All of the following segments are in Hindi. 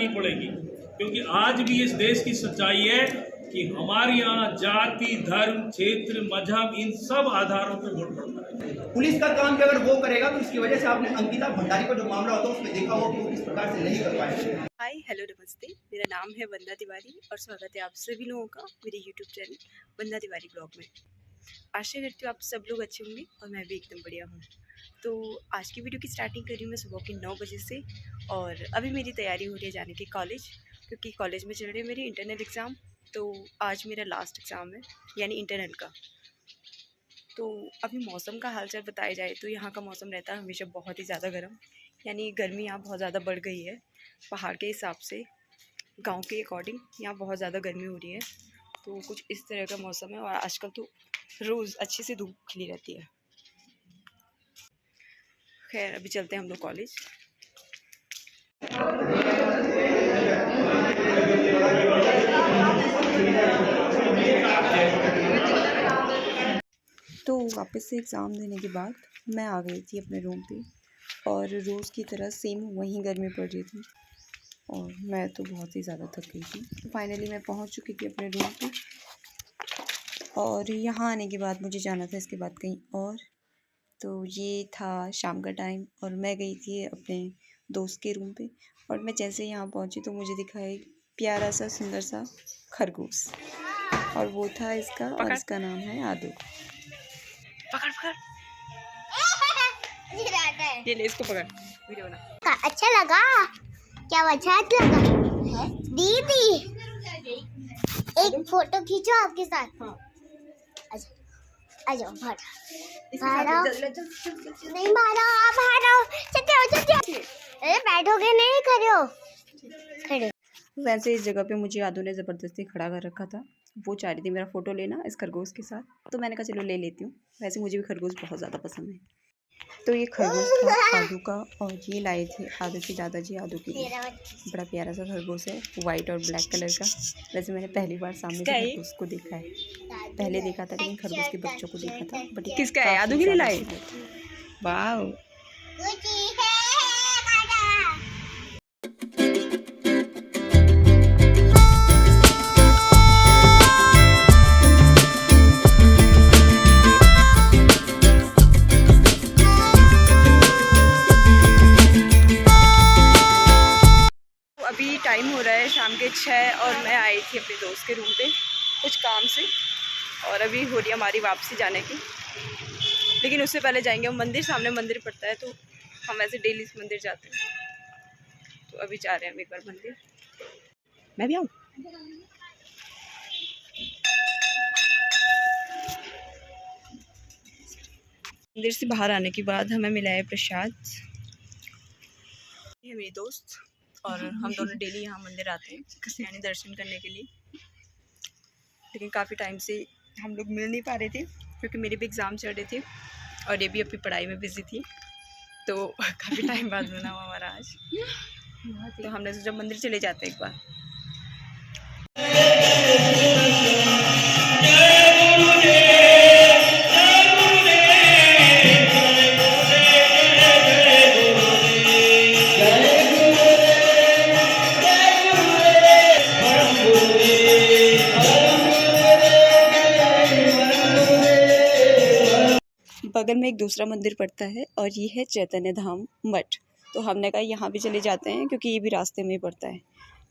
बतानी पड़ेगी, क्योंकि आज भी इस देश की सच्चाई है कि हमारे यहाँ जाति, धर्म, क्षेत्र, मजहब इन सब आधारों पर वोट पड़ता है। पुलिस का काम भी अगर वो करेगा तो इसकी वजह से आपने अंकिता भंडारी का जो मामला होता है उसमें देखा हो कि वो किस प्रकार से नहीं कर पाए। हाय हेलो नमस्ते, मेरा नाम है वंदा तिवारी और स्वागत है आप सभी लोगों का मेरे यूट्यूब चैनल वंदा तिवारी ब्लॉग में। आशा करती हूँ आप सब लोग अच्छे होंगे और मैं भी एकदम बढ़िया हूँ। तो आज की वीडियो की स्टार्टिंग करी मैं सुबह के 9 बजे से और अभी मेरी तैयारी हो रही है जाने की कॉलेज, क्योंकि कॉलेज में चल रही है मेरी इंटरनल एग्ज़ाम। तो आज मेरा लास्ट एग्ज़ाम है यानी इंटरनल का। तो अभी मौसम का हालचाल बताया जाए तो यहाँ का मौसम रहता है हमेशा बहुत ही ज़्यादा गर्म, यानी गर्मी यहाँ बहुत ज़्यादा बढ़ गई है। पहाड़ के हिसाब से गांव के अकॉर्डिंग यहाँ बहुत ज़्यादा गर्मी हो रही है। तो कुछ इस तरह का मौसम है और आजकल तो रोज़ अच्छी से धूप खिली रहती है। खैर अभी चलते हैं हम लोग कॉलेज। तो वापस से एग्ज़ाम देने के बाद मैं आ गई थी अपने रूम पे और रोज़ की तरह सेम वहीं गर्मी पड़ रही थी और मैं तो बहुत ही ज़्यादा थक गई थी। तो फाइनली मैं पहुंच चुकी थी अपने रूम पे और यहाँ आने के बाद मुझे जाना था इसके बाद कहीं और। तो ये था शाम का टाइम और मैं गई थी अपने दोस्त के रूम पे और मैं जैसे यहाँ पहुँची तो मुझे दिखा एक प्यारा सा सुंदर सा खरगोश और वो था इसका और इसका नाम है आदू। पकड़ पकड़ ये ले इसको पकड़, वीडियो बना। अच्छा लगा क्या? अच्छा लगा दीदी, एक फोटो खींचो आपके साथ। आ जाओ भारो नहीं भारो, आप भारो, चलो अरे बैठोगे नहीं, खड़े हो खड़े। वैसे इस जगह पे मुझे आदू ने ज़बरदस्ती खड़ा कर रखा था। वो चाह रही थी मेरा फ़ोटो लेना इस खरगोश के साथ, तो मैंने कहा चलो ले लेती हूँ। वैसे मुझे भी खरगोश बहुत ज़्यादा पसंद है। तो ये खरगोश था आदू का और ये लाए थे आदू के दादाजी आदू के लिए। बड़ा प्यारा सा खरगोश है, वाइट और ब्लैक कलर का। वैसे मैंने पहली बार सामने से खरगोश को देखा है, पहले देखा था लेकिन खरगोश के बच्चों को देखा था। बट किसका है? आदू के लिए लाए? वाह। अभी टाइम हो रहा है शाम के 6 और मैं आई थी अपने दोस्त के रूम पे कुछ काम से और अभी हो रही है हमारी वापसी जाने की। लेकिन उससे पहले जाएंगे हम मंदिर, सामने मंदिर पड़ता है तो हम ऐसे डेली मंदिर जाते हैं। तो अभी जा रहे हैं हम एक बार मंदिर। मैं भी आऊँ? मंदिर से बाहर आने के बाद हमें मिला है प्रसाद। ये मेरी दोस्त और हम दोनों डेली यहाँ मंदिर आते हैं यानी दर्शन करने के लिए। लेकिन काफ़ी टाइम से हम लोग मिल नहीं पा रहे थे क्योंकि मेरे भी एग्ज़ाम चल रहे थे और ये भी अपनी पढ़ाई में बिजी थी। तो काफ़ी टाइम बाद मिला हुआ हमारा आज। तो हमने सोचा मंदिर चले जाते हैं एक बार। बगल में एक दूसरा मंदिर पड़ता है और ये है चैतन्य धाम मठ। तो हमने कहा यहाँ भी चले जाते हैं क्योंकि ये भी रास्ते में पड़ता है।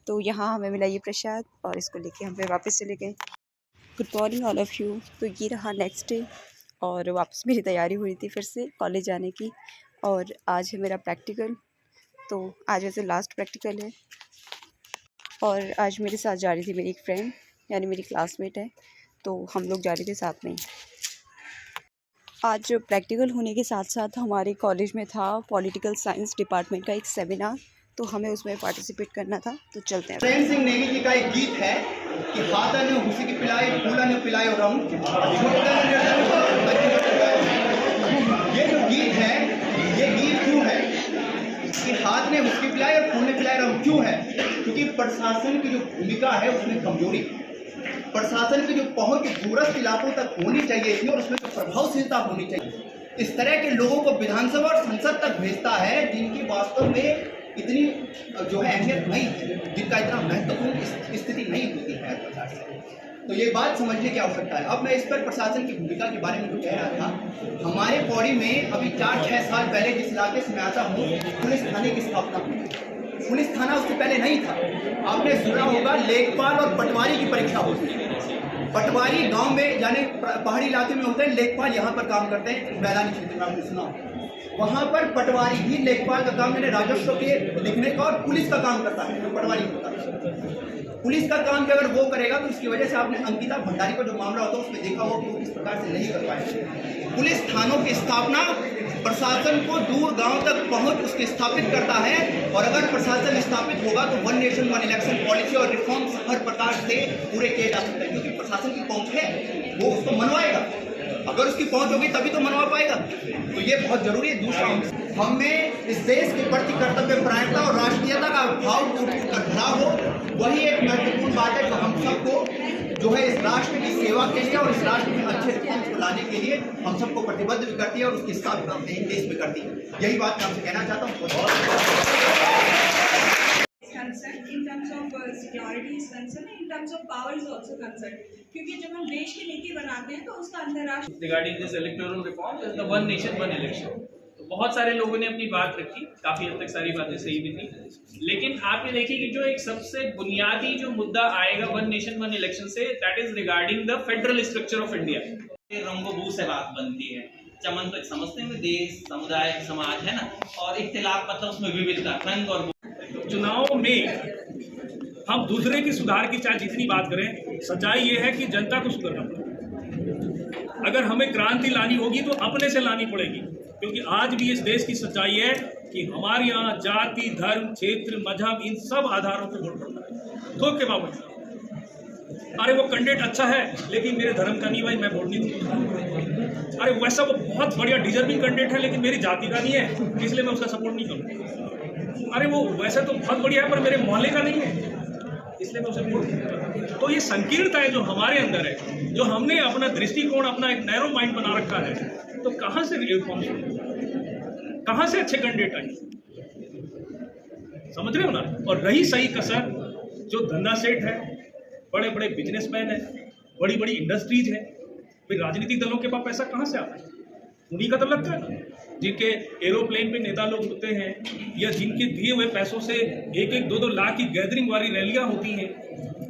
तो यहाँ हमें मिला ये प्रसाद और इसको लेके हम फिर वापस चले गए। Good morning all of you. तो ये रहा नेक्स्ट डे और वापस मेरी तैयारी हुई थी फिर से कॉलेज जाने की और आज है मेरा प्रैक्टिकल। तो आज वैसे लास्ट प्रैक्टिकल है और आज मेरे साथ जा रही थी मेरी एक फ्रेंड यानी मेरी क्लासमेट है, तो हम लोग जा रहे थे साथ में। आज प्रैक्टिकल होने के साथ साथ हमारे कॉलेज में था पॉलिटिकल साइंस डिपार्टमेंट का एक सेमिनार, तो हमें उसमें पार्टिसिपेट करना था। तो चलते हैं। प्रेम सिंह नेगी जी का एक गीत है कि हाथा ने हुसी की पिलाई, फूला ने पिलायो रंग। ये जो गीत है, ये गीत क्यों है कि हाथ ने हुसी पिलाई और फूल ने पिलाए रंग क्यों है? क्योंकि प्रशासन की जो भूमिका है उसमें कमजोरी, प्रशासन की जो पहुंच दूरस्थ इलाकों तक होनी चाहिए थी और उसमें जो प्रभावशीलता होनी चाहिए, इस तरह के लोगों को विधानसभा और संसद तक भेजता है जिनकी वास्तव में इतनी जो है अहमियत नहीं है। प्रकार से। तो ये बात समझने की आवश्यकता है। अब मैं इस पर प्रशासन की भूमिका के बारे में जो कह रहा था, हमारे पौड़ी में अभी 4-6 साल पहले जिस इलाके से मैं आता हूँ, पुलिस थाने की स्थापना हुई। पुलिस थाना उससे पहले नहीं था। आपने सुना होगा लेखपाल और पटवारी की परीक्षा होती है। पटवारी गांव में यानी पहाड़ी इलाके में होते हैं, लेखपाल यहाँ पर काम करते हैं मैदानी क्षेत्र में, आपने सुना होगा। वहाँ पर पटवारी ही लेखपाल का काम मैंने राजस्व के लिखने का और पुलिस का काम करता है, तो पटवारी होता है। पुलिस का काम भी अगर वो करेगा तो इसकी वजह से आपने अंकिता भंडारी का जो मामला होता है उसमें देखा होगा कि वो किस प्रकार से नहीं कर पाए। पुलिस थानों की स्थापना प्रशासन को दूर गांव तक पहुंच उसके स्थापित करता है, और अगर प्रशासन स्थापित होगा तो one nation one election policy और रिफॉर्म्स हर प्रकार से पूरे किए जा सकते हैं, क्योंकि प्रशासन की पहुंच है, वो उसको मनवाएगा। अगर उसकी पहुंच होगी तभी तो मनवा पाएगा। तो ये बहुत जरूरी है। दूसरा, हमें इस देश के प्रति कर्तव्यपरायणता और राष्ट्रीयता का भाव भरा हो, वही एक महत्वपूर्ण बात है जो हम सबको जो है इस राष्ट्र की सेवा के लिए और इस राष्ट्र में अच्छे रिफॉर्म्स को लाने के लिए हम सबको प्रतिबद्ध भी करती है और उसकी स्थापना अपने देश में करती है। यही बात मैं आपसे कहना चाहता हूँ। concerned in terms of security is concerned, in terms of power is also concerned, क्योंकि जब हम देश की नीति बनाते हैं तो उसका अंतर्राष्ट्रीय regarding this electoral reform is the one nation one election. तो बहुत सारे लोगों ने अपनी बात रखी, काफी हद तक सारी बातें सही भी थी, लेकिन आप ये देखिए कि जो एक सबसे बुनियादी जो मुद्दा आएगा वन नेशन वन इलेक्शन से, that is regarding the federal structure of India. रंगोबू से बात बनती है, चमन तो समझते हैं देश समुदाय समाज है ना, और इख्तिलाफ मतलब उसमें विविधता रंग और चुनाव में हम दूसरे की सुधार की चाहे जितनी बात करें, सच्चाई ये है कि जनता को सुधरना पड़ेगा। अगर हमें क्रांति लानी होगी तो अपने से लानी पड़ेगी, क्योंकि आज भी इस देश की सच्चाई है कि हमारे यहाँ जाति धर्म क्षेत्र मजहब इन सब आधारों पर वोट पड़ता है। थोक के बाबत अरे वो कैंडिडेट अच्छा है लेकिन मेरे धर्म का नहीं, भाई मैं वोट नहीं दूंगा। अरे वैसा वो बहुत बढ़िया डिजर्विंग कैंडिडेट है लेकिन मेरी जाति का नहीं है, इसलिए मैं उसका सपोर्ट नहीं करूँगा। अरे वो वैसे तो बहुत बढ़िया है पर मेरे मोहल्ले का नहीं है, इसलिए मैं उसे वोट नहीं करूँगा। तो ये संकीर्णताएं जो हमारे अंदर है, जो हमने अपना दृष्टिकोण अपना एक नैरो माइंड बना रखा है, तो कहाँ से रिफॉर्म्स, कहाँ से अच्छे कैंडिडेट आए, समझ रहे हो ना। और रही सही कसर, जो धंधा सेठ है, बड़े बड़े बिजनेसमैन है, बड़ी बड़ी इंडस्ट्रीज है, फिर राजनीतिक दलों के पास पैसा कहाँ से आता है? उन्हीं का तो लगता है ना, जिनके एरोप्लेन पे नेता लोग होते हैं या जिनके दिए हुए पैसों से 1-2 लाख की गैदरिंग वाली रैलियां होती हैं।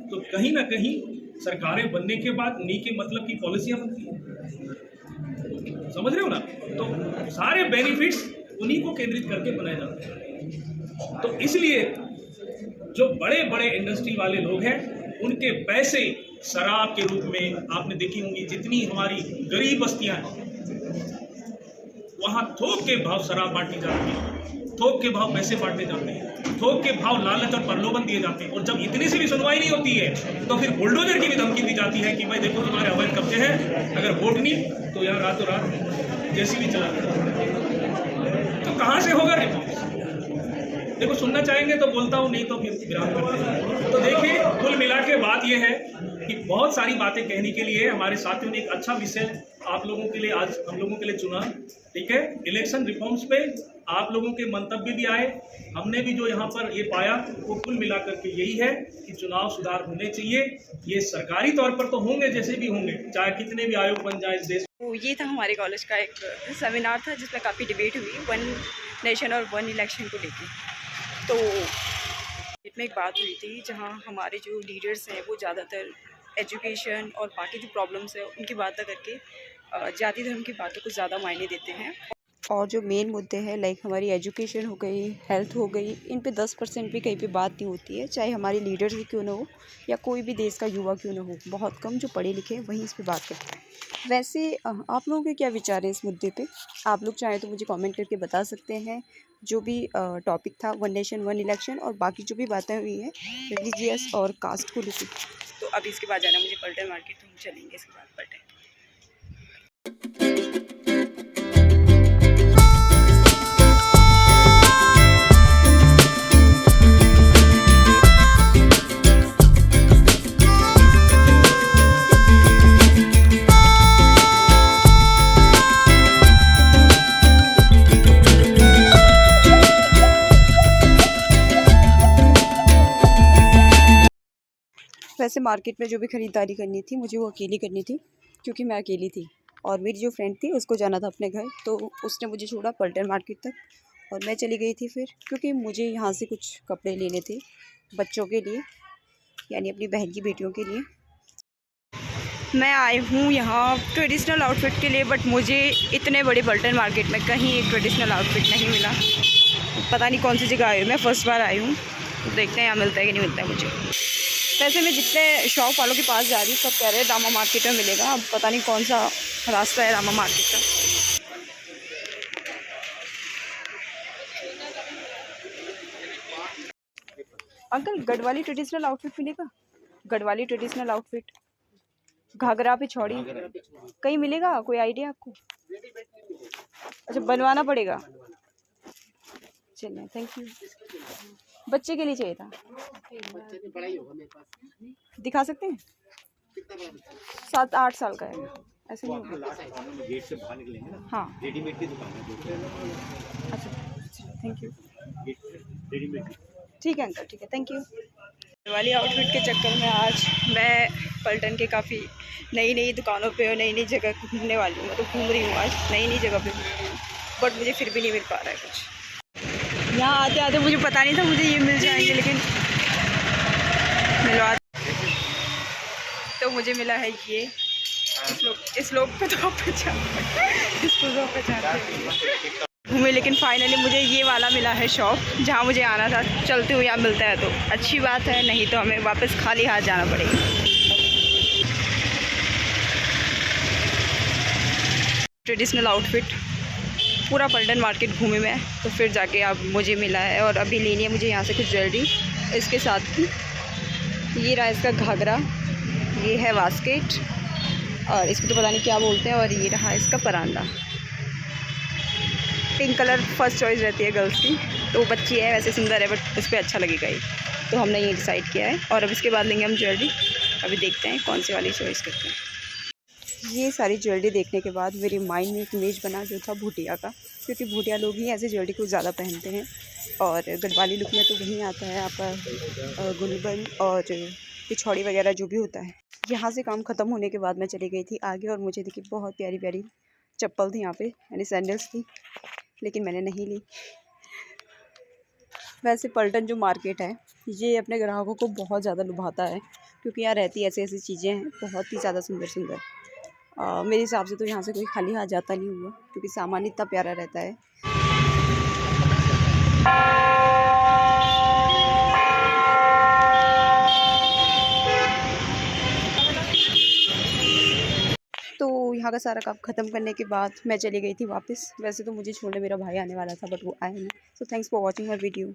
तो कहीं ना कहीं सरकारें बनने के बाद उन्हीं के मतलब की पॉलिसियां बनती हैं, समझ रहे हो ना। तो सारे बेनिफिट्स उन्हीं को केंद्रित करके बनाए जाते हैं। तो इसलिए जो बड़े बड़े इंडस्ट्री वाले लोग हैं, उनके पैसे शराब के रूप में आपने देखी होंगी, जितनी हमारी गरीब बस्तियां हैं वहाँ थोक के भाव शराब बांटी जाती है, थोक के भाव पैसे बांटे जाते हैं, थोक के भाव लालच और प्रलोभन दिए जाते हैं। और जब इतनी सी भी सुनवाई नहीं होती है तो फिर बुलडोजर की भी धमकी दी जाती है कि भाई देखो तुम्हारे अवैध कब्जे हैं, अगर वोट नहीं तो यहाँ रातों रात जैसी भी चला जाए। तो कहाँ से होगा रिफॉर्म्स? देखो सुनना चाहेंगे तो बोलता हूँ, नहीं तो फिर विराम करते हैं। तो देखिए कुल मिला के बात यह है कि बहुत सारी बातें कहने के लिए हमारे साथियों ने एक अच्छा विषय आप लोगों के लिए आज हम लोगों के लिए चुना, ठीक है। इलेक्शन रिफॉर्म्स पे आप लोगों के मंतव्य भी आए, हमने भी जो यहाँ पर ये पाया वो कुल मिलाकर के यही है कि चुनाव सुधार होने चाहिए। ये सरकारी तौर पर तो होंगे जैसे भी होंगे, चाहे कितने भी आयोग बन जाए इस देश। तो ये था हमारे कॉलेज का एक सेमिनार था जिसमें काफ़ी डिबेट हुई वन नेशन और वन इलेक्शन को लेकर। तो इसमें एक बात हुई थी जहाँ हमारे जो लीडर्स हैं वो ज़्यादातर एजुकेशन और बाकी जो प्रॉब्लम्स है उनकी बातें करके जाति धर्म की बातों को ज़्यादा मायने देते हैं। और जो मेन मुद्दे हैं लाइक हमारी एजुकेशन हो गई, हेल्थ हो गई, इन पे 10% भी कहीं पे बात नहीं होती है, चाहे हमारे लीडर्स ही क्यों ना हो या कोई भी देश का युवा क्यों ना हो। बहुत कम जो पढ़े लिखे वहीं इस पे बात करते हैं। वैसे आप लोगों के क्या विचार हैं इस मुद्दे पे? आप लोग चाहें तो मुझे कमेंट करके बता सकते हैं। जो भी टॉपिक था वन नेशन वन इलेक्शन और बाकी जो भी बातें हुई हैं रिलीजियस और कास्ट को लेकर। तो अभी इसके बाद जाना मुझे पलटन मार्केट, तो हम चलेंगे इसके बाद पलटन। वैसे मार्केट में जो भी ख़रीदारी करनी थी मुझे वो अकेली करनी थी, क्योंकि मैं अकेली थी और मेरी जो फ्रेंड थी उसको जाना था अपने घर, तो उसने मुझे छोड़ा पलटन मार्केट तक और मैं चली गई थी फिर, क्योंकि मुझे यहाँ से कुछ कपड़े लेने थे बच्चों के लिए, यानी अपनी बहन की बेटियों के लिए। मैं आई हूँ यहाँ ट्रेडिशनल आउटफिट के लिए, बट मुझे इतने बड़े पलटन मार्केट में कहीं एक ट्रेडिशनल आउटफिट नहीं मिला। पता नहीं कौन सी जगह आई हूँ, मैं फ़र्स्ट बार आई हूँ, तो देखते हैं यहाँ मिलता है कि नहीं मिलता है मुझे। वैसे मैं जितने शॉप वालों के पास जा रही हूँ सब कह रहे हैं रामा मार्केट में मिलेगा, अब पता नहीं कौन सा रास्ता है रामा मार्केट का। अंकल गढ़वाली ट्रेडिशनल आउटफिट मिलेगा? गढ़वाली ट्रेडिशनल आउटफिट, घाघरा पे छौड़ी कहीं मिलेगा? कोई आइडिया आपको? अच्छा बनवाना पड़ेगा, चलिए थैंक यू। बच्चे के लिए चाहिए था, दिखा सकते हैं? 7-8 साल का है, ऐसे नहीं होगा? गेट से बाहर निकलेंगे ना, हाँ रेडीमेड की दुकान है। अच्छा थैंक यू। रेडीमेड ठीक है अंकल, ठीक है थैंक यू। वाली आउटफिट के चक्कर में आज मैं पलटन के काफ़ी नई दुकानों पे और नई जगह घूमने वाली हूँ। मैं तो घूम रही हूँ आज नई जगह पे, बट मुझे फिर भी नहीं मिल पा रहा है कुछ। यहाँ आते आते मुझे पता नहीं था मुझे ये मिल जाएंगे, लेकिन मिलवा तो मुझे मिला है ये। इस लोग पे तो इसको तो पहचानते घूमे, लेकिन फाइनली मुझे ये वाला मिला है शॉप जहाँ मुझे आना था। चलते हुए यहाँ मिलता है तो अच्छी बात है, नहीं तो हमें वापस खाली हाथ जाना पड़ेगा। ट्रेडिशनल आउटफिट पूरा पलटन मार्केट घूमे मैं, तो फिर जाके अब मुझे मिला है और अभी लेनी है मुझे यहाँ से कुछ ज्वेलरी इसके साथ की। ये रहा इसका घाघरा, ये है वास्केट और इसको तो पता नहीं क्या बोलते हैं, और ये रहा इसका परांदा। पिंक कलर फर्स्ट चॉइस रहती है गर्ल्स की, तो वो बच्ची है वैसे सुंदर है बट उस पर अच्छा लगेगा ही, तो हमने ये डिसाइड किया है। और अब इसके बाद लेंगे हम ज्वेलरी, अभी देखते हैं कौन सी वाली चॉइस करते हैं। ये सारी ज्वेलरी देखने के बाद मेरे माइंड में एक इमेज बना जो था भूटिया का, क्योंकि भूटिया लोग ही ऐसे ज्वेलरी को ज़्यादा पहनते हैं और गढ़वाली लुक में तो वहीं आता है आपका गुलबन और पिछौड़ी वगैरह जो भी होता है। यहाँ से काम ख़त्म होने के बाद मैं चली गई थी आगे और मुझे देखी बहुत प्यारी प्यारी चप्पल थी यहाँ पे, यानी सैंडल्स थी, लेकिन मैंने नहीं ली। वैसे पलटन जो मार्केट है ये अपने ग्राहकों को बहुत ज़्यादा लुभाता है, क्योंकि यहाँ रहती ऐसी चीज़ें हैं बहुत ही ज़्यादा सुंदर। मेरे हिसाब से तो यहाँ से कोई खाली हाथ जाता नहीं हुआ, क्योंकि सामान इतना प्यारा रहता है। तो यहाँ का सारा काम ख़त्म करने के बाद मैं चली गई थी वापस। वैसे तो मुझे छोड़ने मेरा भाई आने वाला था बट वो आया नहीं। So thanks for watching my video.